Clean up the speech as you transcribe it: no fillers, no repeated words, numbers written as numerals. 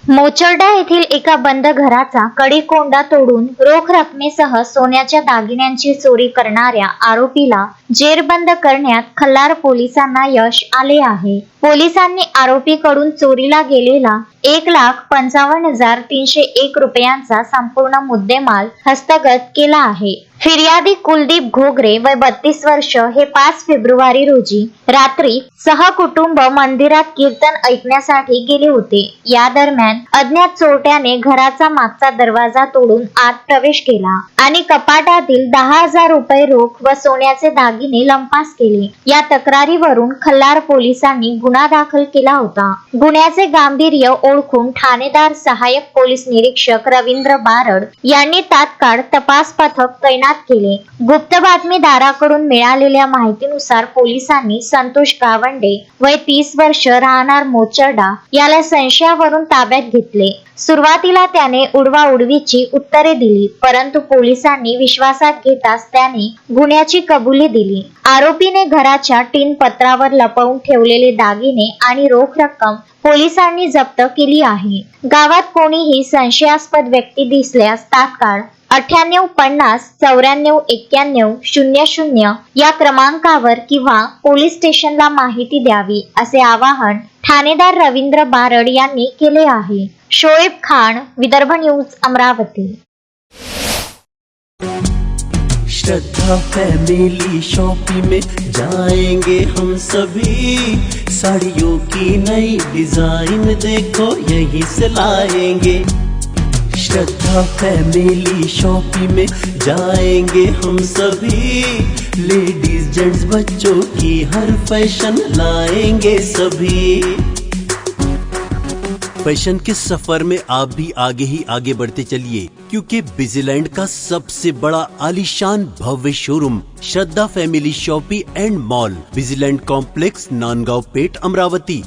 मोचर्डा येथील एका बंद घराचा कडी-कोंडा तोडून रोख रकमेसह सोन्याच्या दागिन्यांची चोरी करणाऱ्या आरोपीला जेरबंद करण्यात खल्लार पोलिसांना यश आले आहे. पोलिसांनी आरोपीकडून चोरीला गेलेला 1,55,301 रुपयांचा संपूर्ण मुद्देमाल हस्तगत केला आहे. फिर्यादी कुलदीप घोगरे वय 32 वर्ष हे 5 फेब्रुवारी रोजी रात्री सहकुटुंब मंदिरात कीर्तन ऐकण्यासाठी गेले होते. या दरम्यान अज्ञात चोरट्याने घराचा मागचा दरवाजा तोडून आत प्रवेश केला आणि कपाटातील 10,000 रुपये रोख व सोन्याचे दागिने लंपास केले. या तक्रारीवरून खल्लार पोलिसांनी गुन्हा दाखल केला होता. गुन्ह्याचे गांभीर्य ओळखून ठाणेदार सहाय्यक पोलीस निरीक्षक रवींद्र बारड यांनी तात्काळ तपास पथक तैनात केले. गुप्त बातमीदाराकडून मिळालेल्या माहितीनुसार पोलिसांनी संतोष गावंडे वय 30 वर्ष राहणार मोचर्डा याला संशयावरून ताब्यात घेतले. सुरुवातीला त्याने उडवाउडवीची उत्तरे दिली, परंतु पोलिसांनी विश्वासात घेताच त्याने गुन्ह्याची कबुली दिली. आरोपीने घराच्या टीन पत्रावर लपवून ठेवलेले दागिने आणि रोख रक्कम पोलिसांनी जप्त केली आहे. गावात कोणीही संशयास्पद व्यक्ती दिसल्यास तात्काळ 9850949100 या क्रमांकावर किंवा पोलीस स्टेशनला माहिती द्यावी, असे आवाहन ठाणेदार रवींद्र बारड यांनी केले आहे. शोएब खान, विदर्भ न्यूज, अमरावती. श्रद्धा फैमिली शॉपिंग में जाएंगे हम सभी, साड़ियों की नई डिजाइन देखो यहीं से लाएंगे। श्रद्धा फैमिली शॉपिंग में जाएंगे हम सभी, लेडीज जेंट्स बच्चों की हर फैशन लाएंगे सभी। फैशन के सफर में आप भी आगे ही आगे बढ़ते चलिए, क्योंकि बिजीलैंड का सबसे बड़ा आलीशान भव्य showroom Shraddha family shopping and mall, बिजीलैंड कॉम्प्लेक्स, नांदगांव पेठ, अमरावती।